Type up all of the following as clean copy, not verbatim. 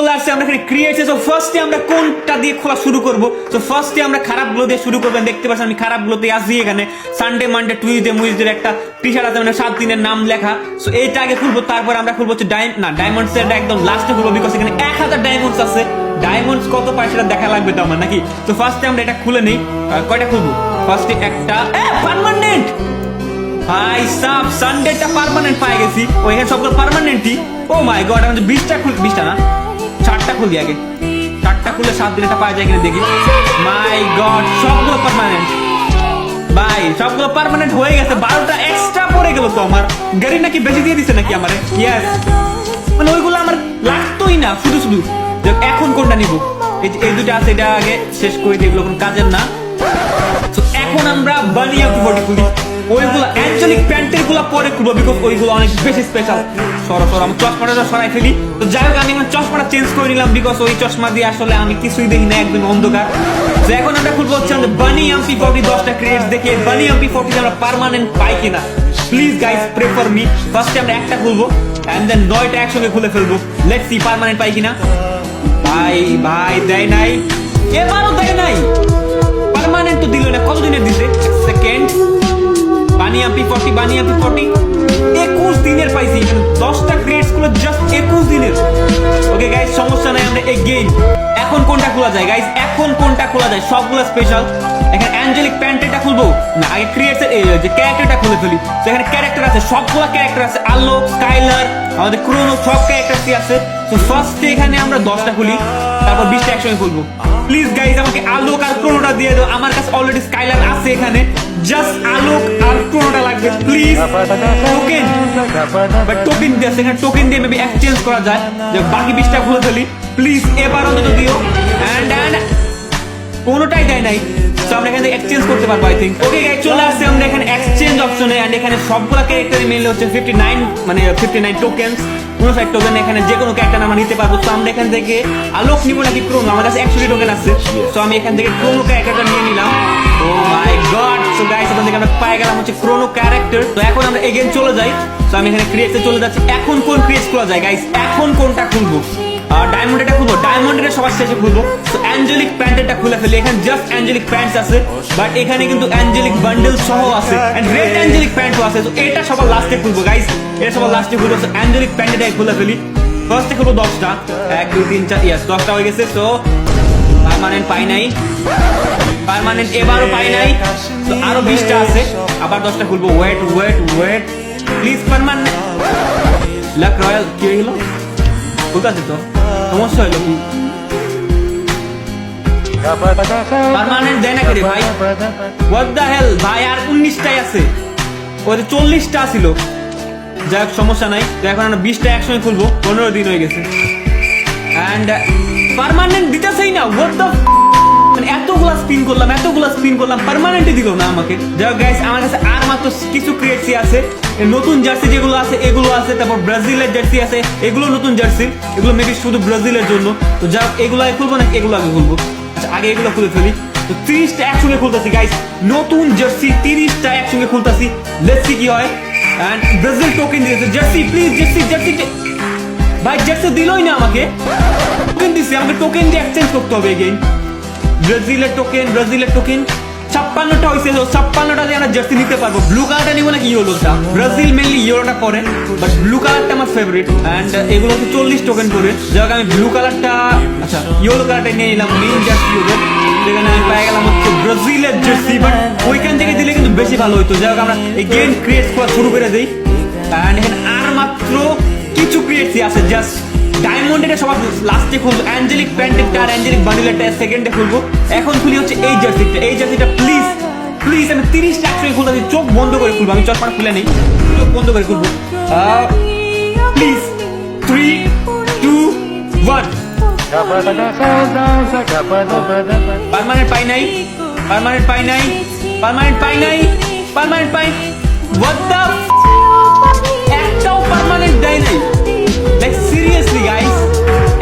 আমরা এখানে creates. So ফার্স্টে আমরা কোনটা দিয়ে খোলা শুরু করব? সো ফার্স্টে আমরা খারাপগুলো দিয়ে শুরু করবেন। দেখতে পাচ্ছেন আমি খারাপগুলোতে আসি। এখানে সানডে মানডে টুইসডে মুইসডে একটা টি শার্ট আছে, মানে 7 দিনের নাম লেখা। সো এইটা আগে খুলবো, তারপর আমরা খুলবো হচ্ছে ডায়মন্ডস এর একদম লাস্টে খুলবো, বিকজ এখানে 1000 ডায়মন্ডস আছে। ডায়মন্ডস কত পায় সেটা দেখা লাগবে তো আমার, নাকি? তো ফার্স্টে আমরা এটা খুলে নেই। কয়টা খুলবো? ফার্স্টে একটা পার্মানেন্ট। ভাই সাব সানডেটা পার্মানেন্ট পাই গেছি। ও এখানে সবগুলো পার্মানেন্টই। ও মাই গড, আমি 20টা না 4টা খুলি আগে। 4টা খুলে 7 দিন এটা পাওয়া যায় কিনা দেখি। মাই গড, সবগুলো পার্মানেন্ট। ভাই সবগুলো পার্মানেন্ট হয়ে গেছে। 12টা এক্সট্রা পড়ে গেল তো আমার। গাড়ি নাকি বেশি দিয়ে দিছে নাকি আমারে? ইয়েস, মানে ওইগুলো আমার লাগতোই না শুধু শুধু। এখন কোনটা নিব? এই দুটো আছে, এটা আগে শেষ করে দিই, এগুলো কোনো কাজের না। তো এখন আমরা বানিয়া 40 খুলি। ওইগুলো অ্যাঞ্জেলিক প্যান্টের গুলা পরে খুলবো, বিকজ ওইগুলো অনেক বেশি স্পেশাল। আমি চশমাটা সরাই ফেলি। তো যাই হোক, আমি চশমাটা চেঞ্জ করে নিলাম, বিকজ ওই চশমা দিয়ে আসলে আমি কিছুই দেখি না, একদম অন্ধকার। তো এখন আমরা খুলবো হচ্ছে আমাদের বানি এমপি 40 10টা ক্রিয়েটস দেখে বানি এমপি 40 আমরা পার্মানেন্ট পাই কিনা। Please guys, pray for me. ফার্স্টে আমরা একটা খুলবো এন্ড দেন 9টা একসঙ্গে খুলে ফেলবো। লেটস সি পার্মানেন্ট পাই কিনা। ভাই দেয় নাই, এবারও দেয় নাই। পার্মানেন্ট তো দিল না, কতদিনের দিছে? সেকেন্ড বানি এমপি 40 21 দিনের পাইছি। 10টা ক্রিয়েটস গুলো জাস্ট 21 দিনের। ওকে গাইস, সমস্যা নাই, আমরা এগেইন। এখন কোনটা খোলা যায় গাইস? এখন কোনটা খোলা যায়? সবগুলো স্পেশাল। এখানে অ্যাঞ্জেলিক প্যান্টেটা খুলবো না, আগে ক্রিয়েটস এর যে ক্যারেক্টারটা খুলে ফেলি। তো এখানে ক্যারেক্টার আছে, সবগুলো ক্যারেক্টার আছে। আলোক, স্কাইলার, আমাদের ক্রোনো, সব ক্যারেক্টারই আছে। তো ফার্স্টে এখানে আমরা 10টা খুলি, তারপর 20টা একসঙ্গে খুলবো। প্লিজ গাইস, আমাকে আলোক আর ক্রোনোটা দিয়ে দাও। আমার কাছে অলরেডি স্কাইলার আছে। এখানে জাস্ট আলোক আর ক্রোনোটা লাগবে প্লিজ। টোকেন, বাট টোকেন দিয়ে এখানে টোকেন দিয়ে মেবি এক্সচেঞ্জ করা যায়। যে বাকি 20টা খুলে ফেলি প্লিজ, এবার অন্তত দিও। এন্ড কোনোটাই দেয় নাই। সো আমরা এখানে এক্সচেঞ্জ করতে পারবো আই থিংক। ওকে গাইস, চলে আসছে আমরা এখানে এক্সচেঞ্জ অপশনে। এন্ড এখানে সবগুলো ক্যারেক্টারই মিলে হচ্ছে 59, মানে 59 টোকেনস। 59 টোকেন এখানে যে কোনো ক্যারেক্টার আমরা নিতে পারবো। তো আমরা এখান থেকে আলোক নিব নাকি ক্রোনো? আমার কাছে 100 টোকেন আছে। সো আমি এখান থেকে ক্রোনো ক্যারেক্টারটা নিয়ে নিলাম। ও মাই গড। সো গাইস, এখান থেকে আমরা পেয়ে গেলাম হচ্ছে ক্রোনো ক্যারেক্টার। তো এখন আমরা এগেইন চলে যাই। সো আমি এখানে ক্রিয়েটসে চলে যাচ্ছি। এখন কোন ক্রিয়েটস খোলা যায় গাইস? এখন কোনটা খুলবো? ডায়মন্ড এটা খুলবো। ডায়মন্ড এটা সবার শেষে খুলবো। তো অ্যাঞ্জেলিক প্যান্টটা খুলে ফেলি। এখানে জাস্ট অ্যাঞ্জেলিক প্যান্টস আছে, বাট এখানে কিন্তু অ্যাঞ্জেলিক বান্ডেল সহ আছে এন্ড রেড অ্যাঞ্জেলিক প্যান্টও আছে। তো এটা সবার লাস্টে খুলবো গাইস, এটা সবার লাস্টে খুলবো। তো অ্যাঞ্জেলিক প্যান্টটা খুলে ফেলি। ফার্স্টে খুলবো 10টা। 1 2 3 4, ইয়েস 10টা হয়ে গেছে। তো পার্মানেন্ট পাই নাই, পার্মানেন্ট এবারও পাই নাই। তো আরো 20টা আছে, আবার 10টা খুলবো। Wait please, permanent luck royal. কি হলো? ঠিক আছে, তো সমস্যা হলো কি? পার্মানেন্ট দেয় না কে ভাই? হোয়াট দ্য হেল ভাই, আর 19টাই আছে। ওদের 40টা ছিল। যাই হোক, সমস্যা নাই। তো এখন আমরা 20টা একসঙ্গে খুলবো। 15 দিন হয়ে গেছে এন্ড পার্মানেন্ট দিতেছেই না। হোয়াট দ্য, মানে এতগুলা স্পিন করলাম পার্মানেন্টই দিল না আমাকে। যাই হোক গাইস, আমার কাছে আর মাত্র কিছু ক্রিয়েটসই আছে। নতুন জার্সি যেগুলো আছে এগুলো আছে, তারপর ব্রাজিলের জার্সি আছে, এগুলো নতুন জার্সি। এগুলো মেবি শুধু ব্রাজিলের জন্য। তো যাই হোক, এগুলো আগে খুলবো নাকি এগুলো আগে খুলবো? আচ্ছা, আগে এগুলো খুলে ফেলি। তো 30টা একসঙ্গে খুলতেছি গাইস। নতুন জার্সি 30টা একসঙ্গে খুলতেছি। লেটস সি কি হয়। এন্ড ব্রাজিল টোকেন দিয়েছে। জার্সি প্লিজ, জার্সি ভাই, জার্সি দিলই না আমাকে। টোকেন দিছে, আমাকে টোকেন দিয়ে এক্সচেঞ্জ করতে হবে এগেইন। ব্রাজিলের টোকেন 56টা হয়েছে। 56টা দিয়ে আমরা জার্সি নিতে পারবো। ব্লু কালারটা নিবো নাকি ইয়েলোটা? ব্রাজিল মেনলি ইয়েলোটা পরে, বাট ব্লু কালারটা আমার ফেভারিট। এন্ড এগুলো হচ্ছে 40 টোকেন করে। যাক, আমি ব্লু কালারটা, আচ্ছা ইয়েলো কালারটা নিয়ে নিলাম। মেইন জার্সি ওদের, যেখানে আমি পেয়ে গেলাম হচ্ছে ব্রাজিলের জার্সি, বাট ওইখান থেকে দিলে কিন্তু বেশি ভালো হইতো। যাই হোক, আমরা এই গেম ক্রিয়েট করা শুরু করে দিই। এন্ড এখানে আর মাত্র কিছু ক্রিয়েটসই আছে। জাস্ট ডায়মন্ড এটা সবার লাস্টে খুলবো। অ্যাঞ্জেলিক প্যান্টেরটা আর অ্যাঞ্জেলিক বান্ডেলটা সেকেন্ডে খুলবো। এখন খুলি হচ্ছে এই জার্সিটা প্লিজ আমি 30টা একসঙ্গে খুলতে দিই। চোখ বন্ধ করে খুলবো, আমি চশমাটা খুলে নেই, চোখ বন্ধ করে খুলবো প্লিজ। 3 2 1। পার্মানেন্ট পাই নাই। হোয়াট দ্য, একটাও পার্মানেন্ট দেয় নাই। লাইক সিরিয়াসলি গাইস,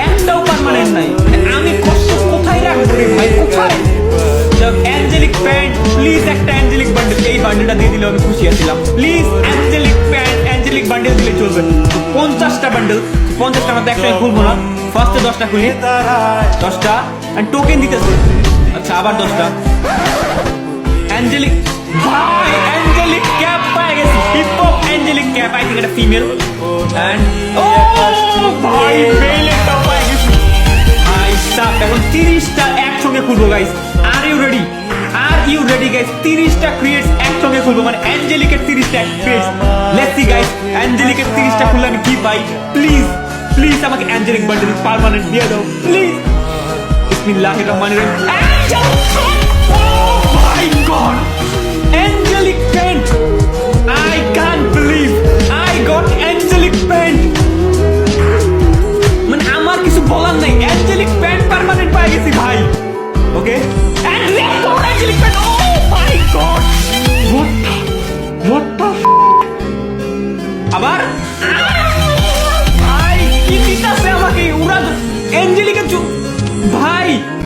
একটাও পার্মানেন্ট নাই। আমি কষ্ট কোথায় রাখবো রে ভাই, কোথায়? অ্যাঞ্জেলিক প্যান্ট প্লিজ, একটা অ্যাঞ্জেলিক বান্ডেল, এই বান্ডেলটা দিয়ে দিলে আমি খুশি আছিলাম। Please Angelic pant, Angelic bundle দিলে চলবে। 50টা বান্ডেল, 50টা মধ্যে একটাই খুলবো না, ফার্স্টে 10টা খুলি, 10টা টোকেন দিতেছে। আচ্ছা আবার 10টা অ্যাঞ্জেলিক, ভাই অ্যাঞ্জেলিক ক্যাপ পাই গেছি, hip hop angelic cap, I think এটা ফিমেল এন্ড ও ভাই বেলেটটা পাই গেছি। ভাই সাপ এখন 30টা একসঙ্গে খুলবো guys, are you ready, are you ready guys? 30টা ক্রিয়েটস একসঙ্গে খুলবো, মানে অ্যাঞ্জেলিকের 30টা ক্রিয়েটস। লেটস সি গাইস, অ্যাঞ্জেলিকের 30টা খুললে আমি কি পাই? প্লিজ প্লিজ আমাকে অ্যাঞ্জেলিক বান্ডেল পার্মানেন্ট দিয়ে দাও প্লিজ। বিসমিল্লাহির রহমানির রহিম। Oh my God! Angelic paint! I can't believe I got angelic paint! মানে আমার কিছু বলার নাই, angelic paint পার্মানেন্ট পাই গেছি ভাই। ওকে and record angelic paint! Oh my God! What the আবার ভাই কি দিতাছে আমাকে উড়া অ্যাঞ্জেলিকের ভাই